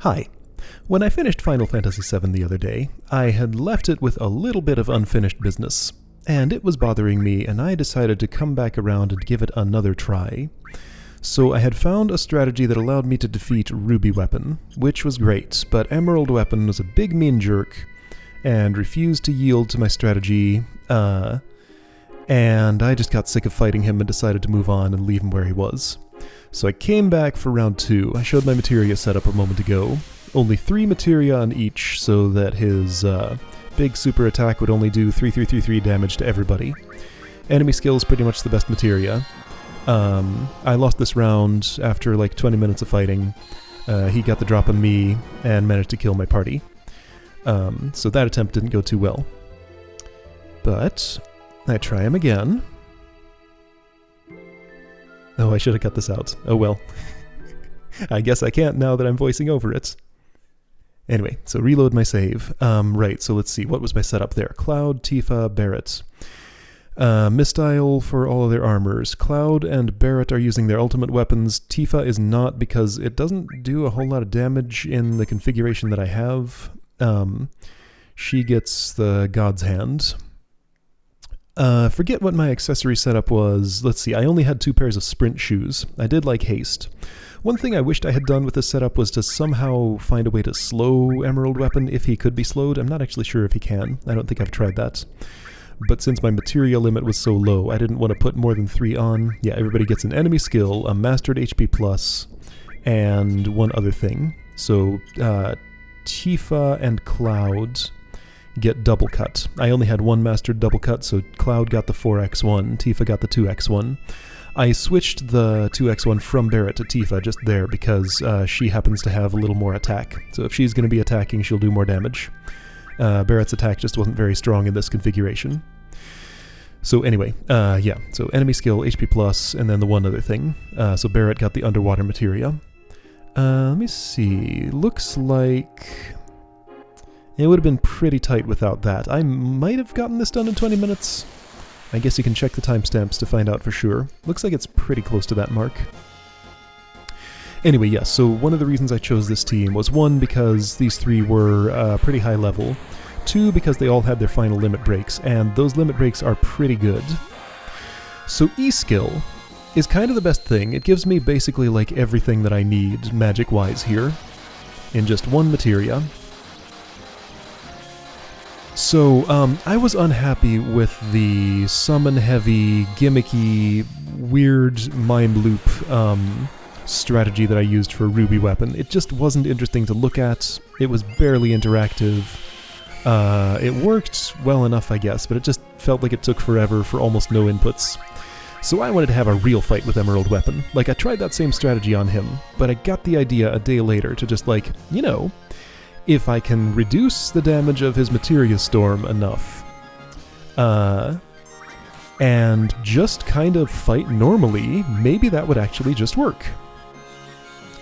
Hi. When I finished Final Fantasy VII the other day, I had left it with a little bit of unfinished business, and it was bothering me, and I decided to come back around and give it another try. So I had found a strategy that allowed me to defeat Ruby Weapon, which was great, but Emerald Weapon was a big mean jerk, and refused to yield to my strategy, and I just got sick of fighting him and decided to move on and leave him where he was. So I came back for round 2. I showed my materia setup a moment ago. Only 3 materia on each, so that his big super attack would only do 3 damage to everybody. Enemy skill is pretty much the best materia. I lost this round after like 20 minutes of fighting. He got the drop on me and managed to kill my party. So that attempt didn't go too well. But I try him again. Oh, I should have cut this out. Oh well. I guess I can't now that I'm voicing over it. Anyway, so reload my save. Right, so let's see. What was my setup there? Cloud, Tifa, Barret. Mistile for all of their armors. Cloud and Barret are using their ultimate weapons. Tifa is not because it doesn't do a whole lot of damage in the configuration that I have. She gets the God's Hand. Forget what my accessory setup was. Let's see, I only had 2 pairs of sprint shoes. I did like haste. One thing I wished I had done with this setup was to somehow find a way to slow Emerald Weapon if he could be slowed. I'm not actually sure if he can. I don't think I've tried that. But since my materia limit was so low, I didn't want to put more than 3 on. Yeah, everybody gets an enemy skill, a mastered HP plus, and one other thing. So, Tifa and Cloud get double cut. I only had 1 mastered double cut, so Cloud got the 4x1, Tifa got the 2x1. I switched the 2x1 from Barret to Tifa just there because she happens to have a little more attack. So if she's going to be attacking, she'll do more damage. Barret's attack just wasn't very strong in this configuration. So anyway, yeah, so enemy skill, HP plus, and then the one other thing. So Barret got the underwater materia. Let me see, looks like it would have been pretty tight without that. I might have gotten this done in 20 minutes. I guess you can check the timestamps to find out for sure. Looks like it's pretty close to that mark. Anyway, yes, so one of the reasons I chose this team was 1, because these 3 were pretty high level, 2, because they all had their final limit breaks, and those limit breaks are pretty good. So E-skill is kind of the best thing. It gives me basically like everything that I need magic-wise here in just 1 materia. So, I was unhappy with the summon-heavy, gimmicky, weird mind loop strategy that I used for Ruby Weapon. It just wasn't interesting to look at. It was barely interactive. It worked well enough, I guess, but it just felt like it took forever for almost no inputs. So I wanted to have a real fight with Emerald Weapon. Like, I tried that same strategy on him, but I got the idea a day later to just like, you know, if I can reduce the damage of his Materia Storm enough, and just kind of fight normally, maybe that would actually just work.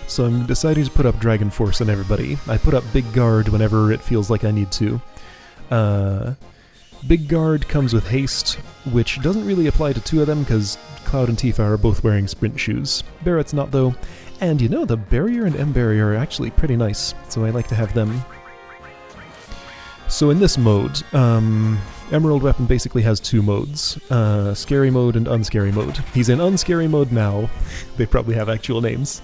So I'm deciding to put up Dragon Force on everybody. I put up Big Guard whenever it feels like I need to. Big Guard comes with haste, which doesn't really apply to 2 of them because Cloud and Tifa are both wearing sprint shoes. Barret's not though. And you know, the Barrier and M-Barrier are actually pretty nice, so I like to have them. So in this mode, Emerald Weapon basically has 2 modes, Scary Mode and Unscary Mode. He's in Unscary Mode now. They probably have actual names.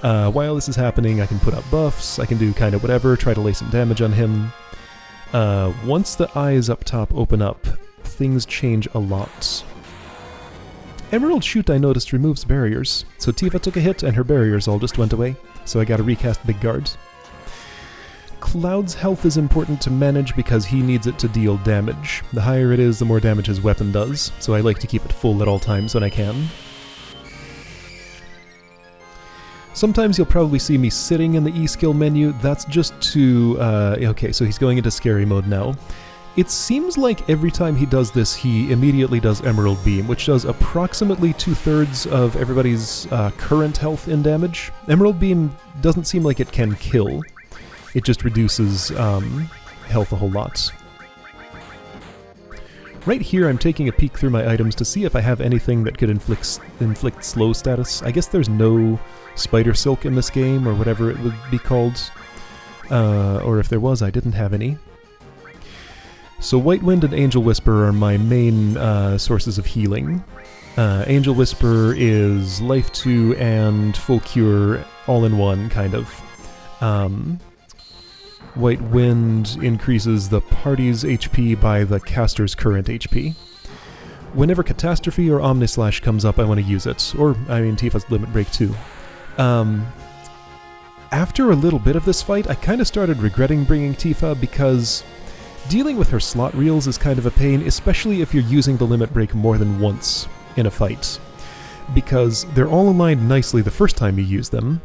While this is happening, I can put up buffs, I can do kind of whatever, try to lay some damage on him. Once the eyes up top open up, things change a lot. Emerald Shoot, I noticed, removes barriers, so Tifa took a hit and her barriers all just went away, so I gotta recast Big Guard. Cloud's health is important to manage because he needs it to deal damage. The higher it is, the more damage his weapon does, so I like to keep it full at all times when I can. Sometimes you'll probably see me sitting in the E-skill menu. That's just to... okay, so he's going into Scary Mode now. It seems like every time he does this, he immediately does Emerald Beam, which does approximately 2/3 of everybody's current health in damage. Emerald Beam doesn't seem like it can kill. It just reduces health a whole lot. Right here I'm taking a peek through my items to see if I have anything that could inflict slow status. I guess there's no Spider Silk in this game, or whatever it would be called. Or if there was, I didn't have any. So White Wind and Angel Whisper are my main sources of healing. Angel Whisper is Life 2 and Full Cure all in one, kind of. White Wind increases the party's HP by the caster's current HP. Whenever Catastrophe or Omnislash comes up, I want to use it. Or, I mean, Tifa's Limit Break too. After a little bit of this fight, I kind of started regretting bringing Tifa because dealing with her slot reels is kind of a pain, especially if you're using the Limit Break more than once in a fight. Because they're all aligned nicely the first time you use them,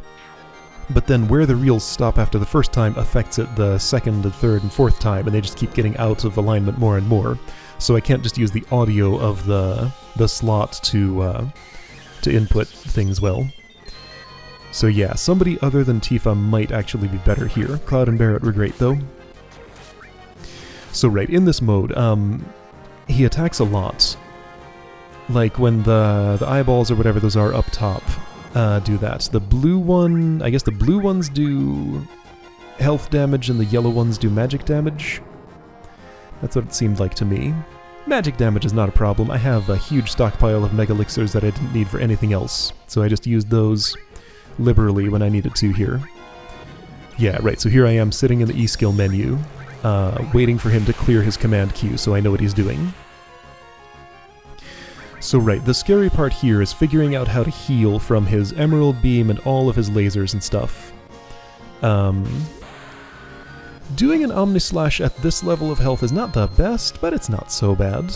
but then where the reels stop after the first time affects it the second and third and fourth time, and they just keep getting out of alignment more and more. So I can't just use the audio of the slot to input things well. So yeah, somebody other than Tifa might actually be better here. Cloud and Barret were great though. So right, in this mode, he attacks a lot. Like when the eyeballs or whatever those are up top do that. The blue one, I guess the blue ones do health damage and the yellow ones do magic damage. That's what it seemed like to me. Magic damage is not a problem. I have a huge stockpile of Mega Elixirs that I didn't need for anything else, so I just used those liberally when I needed to here. Yeah, right, so here I am sitting in the E-skill menu, waiting for him to clear his command queue so I know what he's doing. So right, the scary part here is figuring out how to heal from his Emerald Beam and all of his lasers and stuff. Doing an Omnislash at this level of health is not the best, but it's not so bad.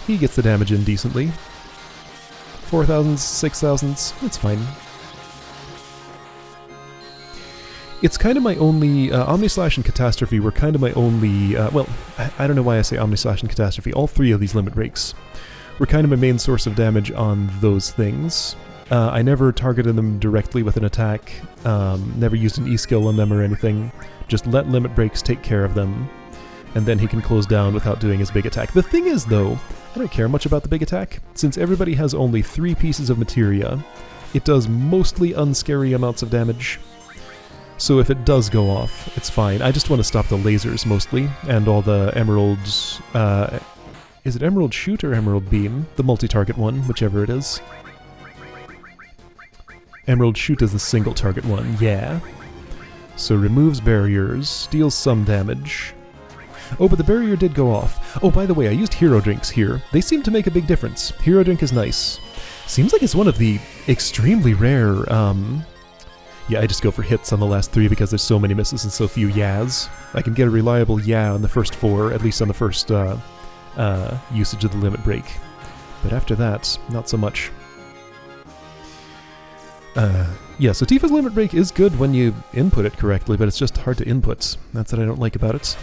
He gets the damage in decently. 4,000s, 6,000s, it's fine. It's kind of my only... Omnislash and Catastrophe were kind of my only... well, I don't know why I say Omnislash and Catastrophe. All three of these limit breaks were kind of my main source of damage on those things. I never targeted them directly with an attack, never used an E-skill on them or anything. Just let limit breaks take care of them, and then he can close down without doing his big attack. The thing is, though, I don't care much about the big attack. Since everybody has only 3 pieces of materia, it does mostly unscary amounts of damage. So if it does go off, it's fine. I just want to stop the lasers, mostly, and all the emeralds... is it Emerald Shoot or Emerald Beam? The multi-target one, whichever it is. Emerald Shoot is the single-target one, yeah. So removes barriers, deals some damage. Oh, but the barrier did go off. Oh, by the way, I used Hero Drinks here. They seem to make a big difference. Hero Drink is nice. Seems like it's one of the extremely rare, yeah, I just go for hits on the last 3 because there's so many misses and so few yas. I can get a reliable ya on the first 4, at least on the first usage of the limit break. But after that, not so much. Yeah, so Tifa's limit break is good when you input it correctly, but it's just hard to input. That's what I don't like about it.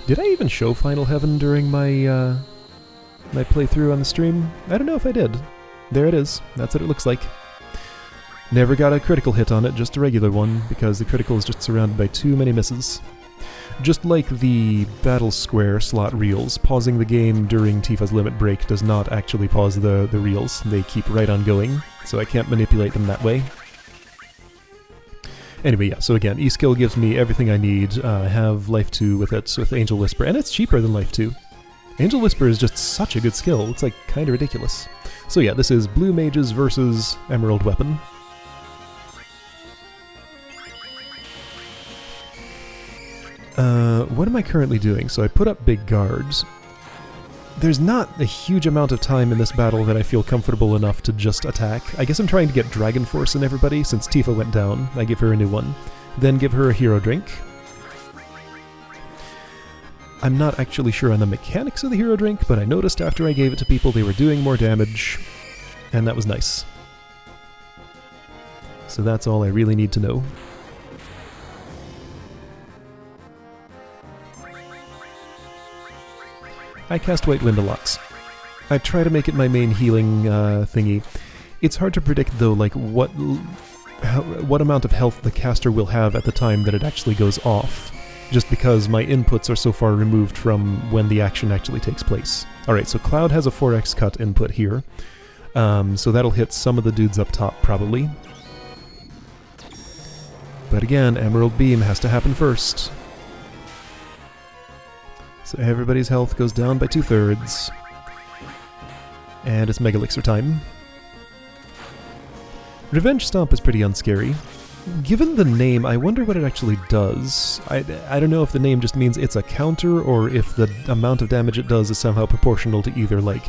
Did I even show Final Heaven during my my playthrough on the stream? I don't know if I did. There it is. That's what it looks like. Never got a critical hit on it, just a regular one, because the critical is just surrounded by too many misses. Just like the Battle Square slot reels, pausing the game during Tifa's limit break does not actually pause the reels. They keep right on going, so I can't manipulate them that way. Anyway, yeah, so again, E-skill gives me everything I need. I have Life 2 with it, with Angel Whisper, and it's cheaper than Life 2. Angel Whisper is just such a good skill, it's like kinda ridiculous. So yeah, this is Blue Mages versus Emerald Weapon. What am I currently doing? So I put up big guards. There's not a huge amount of time in this battle that I feel comfortable enough to just attack. I guess I'm trying to get Dragon Force in everybody, since Tifa went down. I give her a new one. Then give her a Hero Drink. I'm not actually sure on the mechanics of the Hero Drink, but I noticed after I gave it to people they were doing more damage, and that was nice. So that's all I really need to know. I cast White Wind a lot. I try to make it my main healing thingy. It's hard to predict, though, like what amount of health the caster will have at the time that it actually goes off, just because my inputs are so far removed from when the action actually takes place. Alright, so Cloud has a 4x cut input here. So that'll hit some of the dudes up top, probably. But again, Emerald Beam has to happen first. So everybody's health goes down by 2/3. And it's Mega Elixir time. Revenge Stomp is pretty unscary. Given the name, I wonder what it actually does. I don't know if the name just means it's a counter, or if the amount of damage it does is somehow proportional to either, like,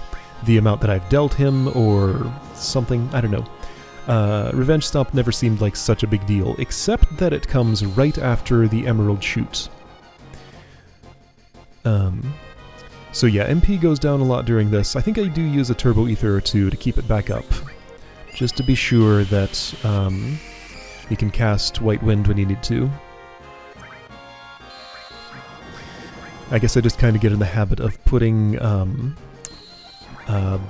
the amount that I've dealt him, or something. I don't know. Revenge Stomp never seemed like such a big deal, except that it comes right after the Emerald Shoot. So yeah, MP goes down a lot during this. I think I do use a Turbo Ether or two to keep it back up, just to be sure that you can cast White Wind when you need to. I guess I just kind of get in the habit of putting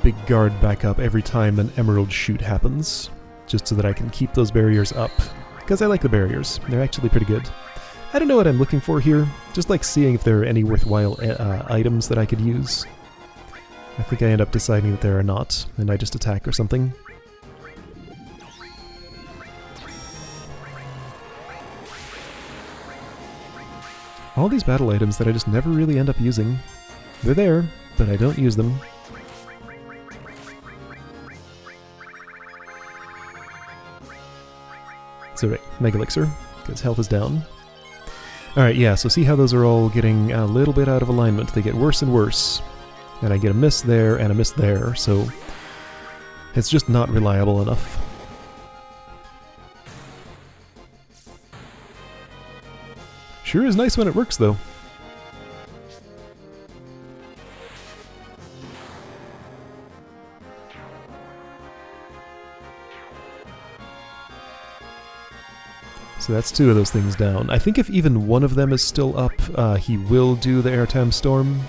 Big Guard back up every time an Emerald Shoot happens, just so that I can keep those barriers up, because I like the barriers. They're actually pretty good. I don't know what I'm looking for here, just like seeing if there are any worthwhile items that I could use. I think I end up deciding that there are not, and I just attack or something. All these battle items that I just never really end up using. They're there, but I don't use them. So right, Mega Elixir, because health is down. Alright, yeah, so see how those are all getting a little bit out of alignment. They get worse and worse. And I get a miss there and a miss there, so it's just not reliable enough. Sure is nice when it works, though. So that's 2 of those things down. I think if even one of them is still up, he will do the Airtime Storm.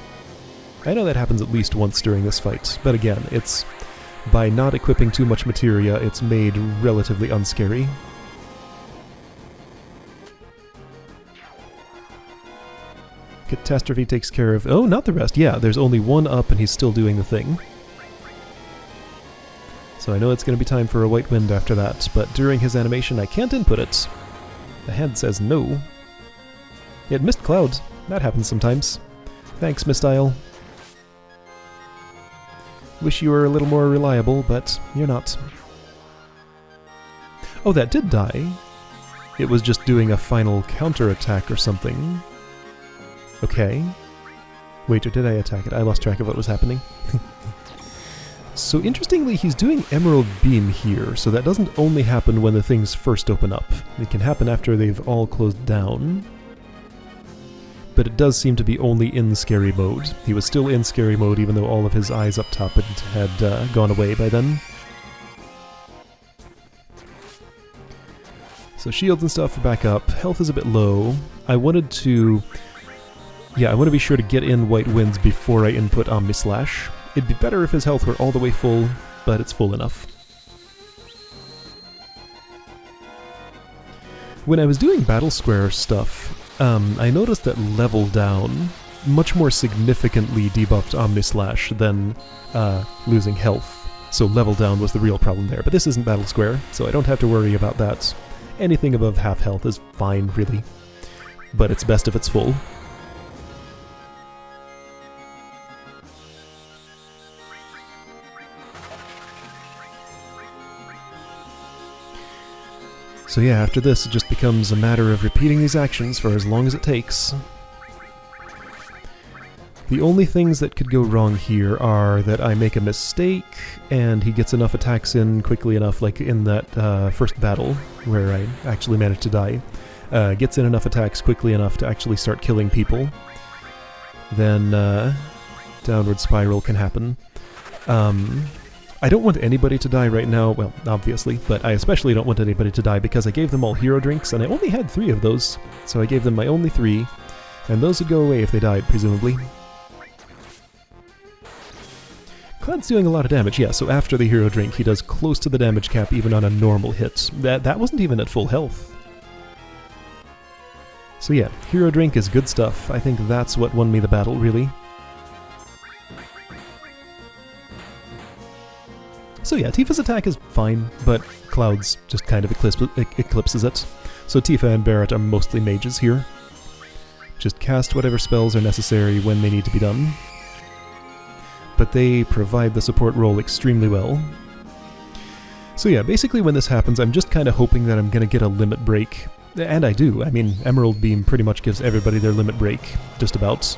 I know that happens at least once during this fight, but again, it's by not equipping too much materia, it's made relatively unscary. Catastrophe takes care of... Oh, not the rest. Yeah, there's only one up and he's still doing the thing. So I know it's going to be time for a White Wind after that, but during his animation I can't input it. The hand says no. It missed Cloud. That happens sometimes. Thanks, Miss Dial. Wish you were a little more reliable, but you're not. Oh, that did die. It was just doing a final counterattack or something. Okay. Wait, or did I attack it? I lost track of what was happening. So interestingly, he's doing Emerald Beam here, so that doesn't only happen when the things first open up. It can happen after they've all closed down. But it does seem to be only in scary mode. He was still in scary mode even though all of his eyes up top had gone away by then. So shields and stuff are back up. Health is a bit low. I wanted to... Yeah, I want to be sure to get in White Winds before I input Omnislash. It'd be better if his health were all the way full, but it's full enough. When I was doing Battle Square stuff, I noticed that Level Down much more significantly debuffed Omnislash than losing health. So Level Down was the real problem there, but this isn't Battle Square, so I don't have to worry about that. Anything above half health is fine, really. But it's best if it's full. So yeah, after this it just becomes a matter of repeating these actions for as long as it takes. The only things that could go wrong here are that I make a mistake and he gets enough attacks in quickly enough, like in that first battle where I actually managed to die. Gets in enough attacks quickly enough to actually start killing people. Then downward spiral can happen. I don't want anybody to die right now, well, obviously, but I especially don't want anybody to die because I gave them all hero drinks, and I only had 3 of those, so I gave them my only 3, and those would go away if they died, presumably. Cloud's doing a lot of damage, yeah, so after the hero drink he does close to the damage cap even on a normal hit. That wasn't even at full health. So yeah, hero drink is good stuff. I think that's what won me the battle, really. So yeah, Tifa's attack is fine, but Cloud's just kind of eclipses it. So Tifa and Barret are mostly mages here. Just cast whatever spells are necessary when they need to be done. But they provide the support role extremely well. So yeah, basically when this happens, I'm just kind of hoping that I'm going to get a limit break. And I do. I mean, Emerald Beam pretty much gives everybody their limit break, just about.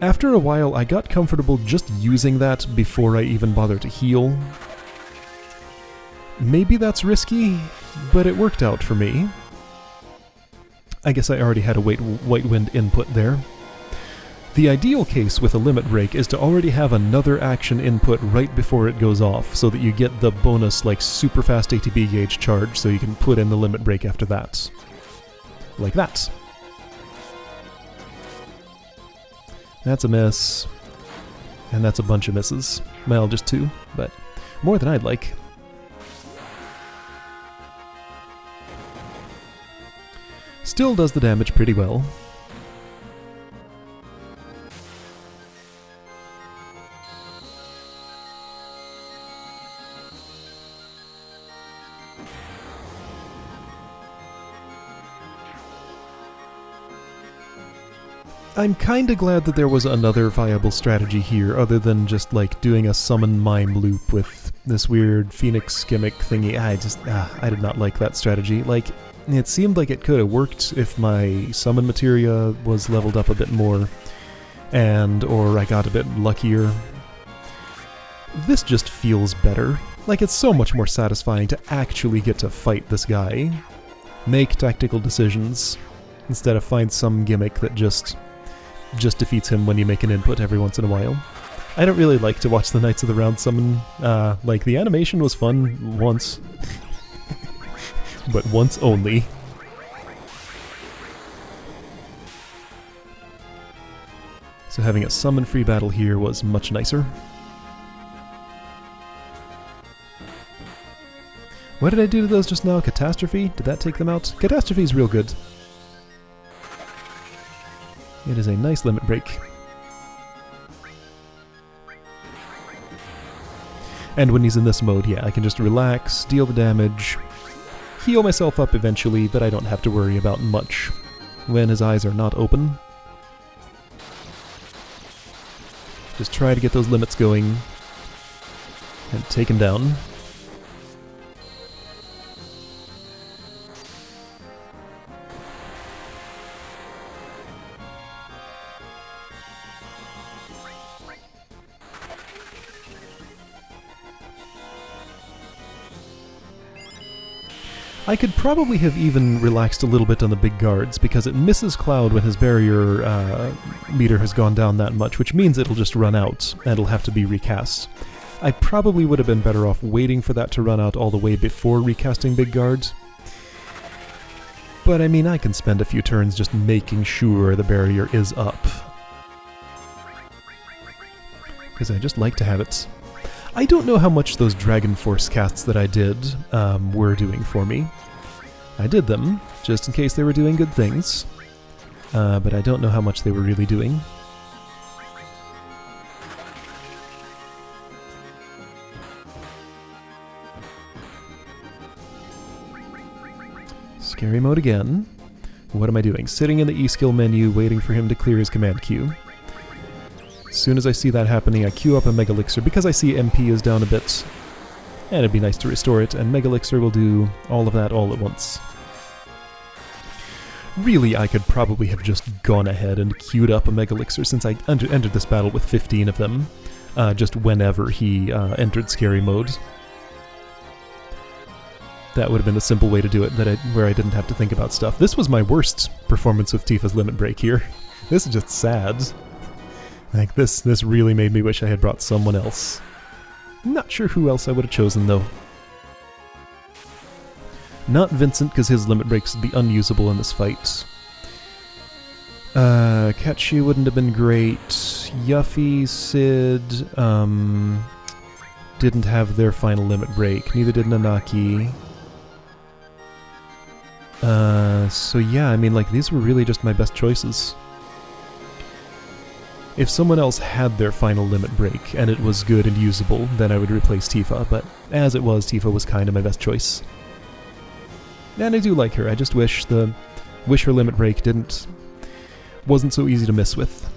After a while, I got comfortable just using that before I even bother to heal. Maybe that's risky, but it worked out for me. I guess I already had a White Wind input there. The ideal case with a limit break is to already have another action input right before it goes off, so that you get the bonus, like, super fast ATB gauge charge, so you can put in the limit break after that. Like that. That's a miss. And that's a bunch of misses. Well, just 2, but more than I'd like. Still does the damage pretty well. I'm kinda glad that there was another viable strategy here, other than just, like, doing a summon mime loop with this weird phoenix gimmick thingy. I did not like that strategy. Like, it seemed like it could have worked if my summon materia was leveled up a bit more, or I got a bit luckier. This just feels better. Like, it's so much more satisfying to actually get to fight this guy. Make tactical decisions, instead of find some gimmick that just defeats him when you make an input every once in a while. I don't really like to watch the Knights of the Round summon. Like, the animation was fun once. But once only. So having a summon-free battle here was much nicer. What did I do to those just now? Catastrophe? Did that take them out? Catastrophe's real good. It is a nice limit break. And when he's in this mode, yeah, I can just relax, deal the damage, heal myself up eventually, but I don't have to worry about much when his eyes are not open. Just try to get those limits going and take him down. I could probably have even relaxed a little bit on the big guards, because it misses Cloud when his barrier meter has gone down that much, which means it'll just run out, and it'll have to be recast. I probably would have been better off waiting for that to run out all the way before recasting big guards. But I mean, I can spend a few turns just making sure the barrier is up. Because I just like to have it. I don't know how much those Dragon Force casts that I did were doing for me. I did them, just in case they were doing good things. But I don't know how much they were really doing. Scary mode again. What am I doing? Sitting in the E-skill menu, waiting for him to clear his command queue. As soon as I see that happening, I queue up a Mega Elixir because I see MP is down a bit. And it'd be nice to restore it, and Mega Elixir will do all of that all at once. Really, I could probably have just gone ahead and queued up a Mega Elixir since I entered this battle with 15 of them, just whenever he entered Scary Mode. That would have been the simple way to do it, where I didn't have to think about stuff. This was my worst performance with Tifa's Limit Break here. This is just sad. Like, this really made me wish I had brought someone else. Not sure who else I would have chosen, though. Not Vincent, because his limit breaks would be unusable in this fight. Ketchi wouldn't have been great. Yuffie, Sid, didn't have their final limit break. Neither did Nanaki. So yeah, I mean, like, these were really just my best choices. If someone else had their final limit break and it was good and usable, then I would replace Tifa, but as it was, Tifa was kind of my best choice. And I do like her, I just wish her limit break wasn't so easy to miss with.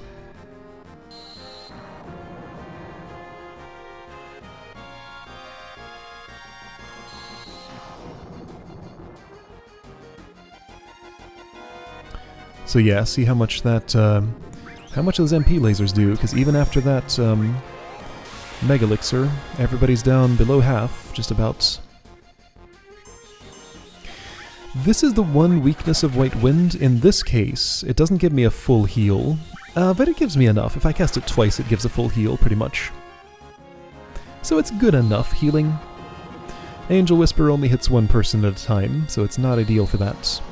So yeah, see how much those MP lasers do, because even after that Mega Elixir, everybody's down below half, just about. This is the one weakness of White Wind. In this case, it doesn't give me a full heal, but it gives me enough. If I cast it twice, it gives a full heal, pretty much. So it's good enough healing. Angel Whisper only hits one person at a time, so it's not ideal for that.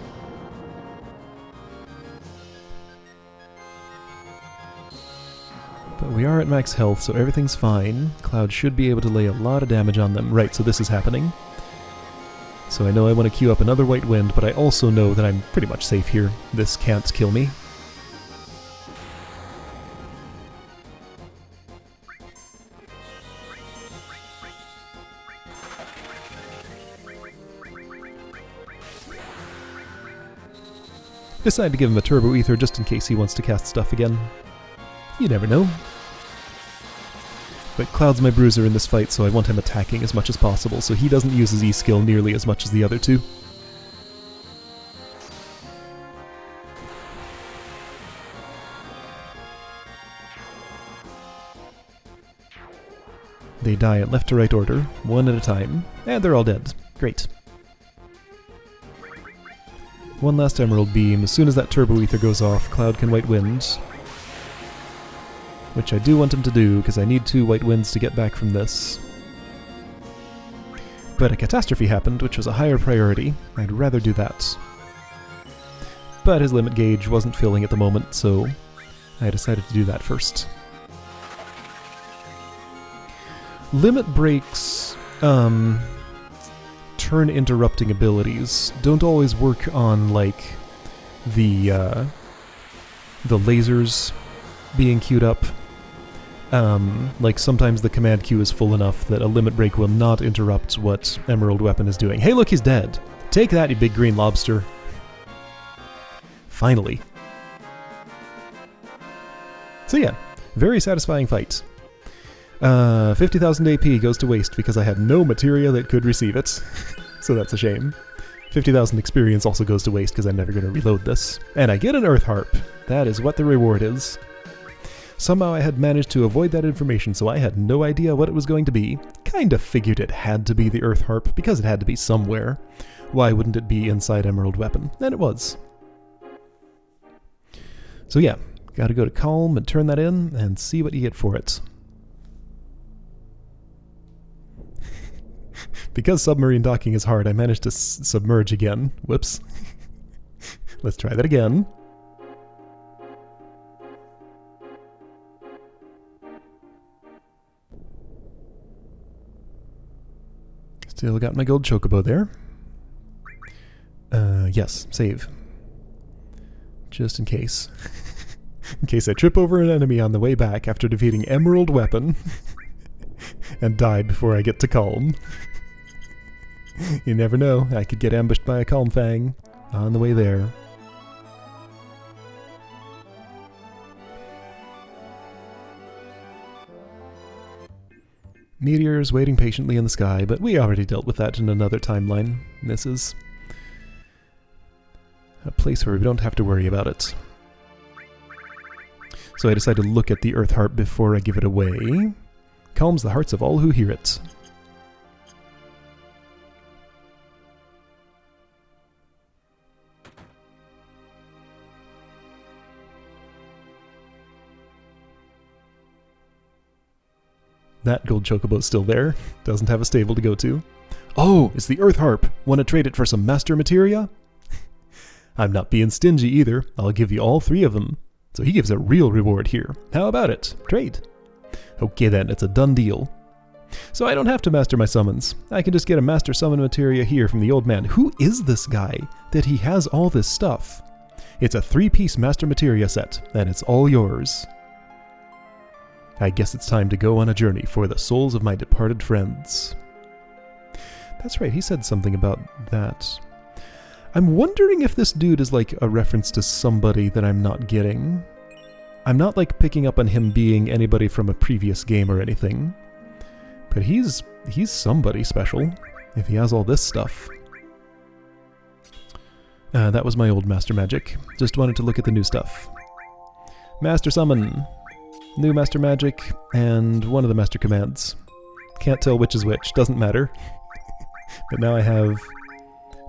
But we are at max health, so everything's fine. Cloud should be able to lay a lot of damage on them. Right, so this is happening. So I know I want to queue up another White Wind, but I also know that I'm pretty much safe here. This can't kill me. Decide to give him a Turbo Ether just in case he wants to cast stuff again. You never know. But Cloud's my bruiser in this fight, so I want him attacking as much as possible, so he doesn't use his E-skill nearly as much as the other two. They die in left to right order, one at a time, and they're all dead. Great. One last Emerald Beam. As soon as that Turbo Ether goes off, Cloud can White Wind. Which I do want him to do, because I need 2 White Winds to get back from this. But a catastrophe happened, which was a higher priority. I'd rather do that. But his limit gauge wasn't filling at the moment, so I decided to do that first. Limit breaks, turn interrupting abilities don't always work on, like, the lasers being queued up. Like sometimes the command queue is full enough that a limit break will not interrupt what Emerald Weapon is doing. Hey look, he's dead! Take that, you big green lobster. Finally. So yeah, very satisfying fight. 50,000 AP goes to waste because I had no materia that could receive it. So that's a shame. 50,000 experience also goes to waste because I'm never going to reload this. And I get an Earth Harp. That is what the reward is. Somehow I had managed to avoid that information, so I had no idea what it was going to be. Kinda figured it had to be the Earth Harp, because it had to be somewhere. Why wouldn't it be inside Emerald Weapon? And it was. So yeah, gotta go to Calm and turn that in, and see what you get for it. Because submarine docking is hard, I managed to submerge again. Whoops. Let's try that again. Still got my gold chocobo there. Yes, save. Just in case. In case I trip over an enemy on the way back after defeating Emerald Weapon and die before I get to Calm. You never know, I could get ambushed by a Calm Fang on the way there. Meteors waiting patiently in the sky, but we already dealt with that in another timeline. This is a place where we don't have to worry about it. So I decided to look at the Earth Harp before I give it away. Calms the hearts of all who hear it. That gold chocobo's still there. Doesn't have a stable to go to. Oh, it's the Earth Harp. Want to trade it for some master materia? I'm not being stingy either. I'll give you all 3 of them. So he gives a real reward here. How about it? Trade. Okay then, it's a done deal. So I don't have to master my summons. I can just get a master summon materia here from the old man. Who is this guy that he has all this stuff? It's a 3-piece master materia set, and it's all yours. I guess it's time to go on a journey for the souls of my departed friends. That's right, he said something about that. I'm wondering if this dude is like a reference to somebody that I'm not getting. I'm not like picking up on him being anybody from a previous game or anything. But he's somebody special, if he has all this stuff. That was my old Master Magic. Just wanted to look at the new stuff. Master Summon. New Master Magic, and one of the Master Commands. Can't tell which is which, doesn't matter. But now I have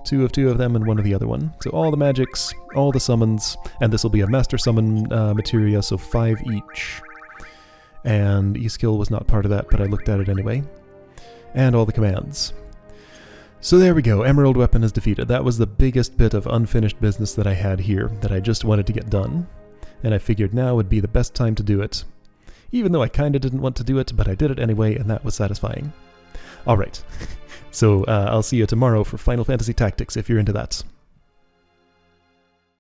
two of them and one of the other one. So all the magics, all the summons, and this will be a Master Summon materia, so 5 each. And E-skill was not part of that, but I looked at it anyway. And all the commands. So there we go, Emerald Weapon is defeated. That was the biggest bit of unfinished business that I had here, that I just wanted to get done. And I figured now would be the best time to do it. Even though I kinda didn't want to do it, but I did it anyway, and that was satisfying. Alright, so I'll see you tomorrow for Final Fantasy Tactics if you're into that.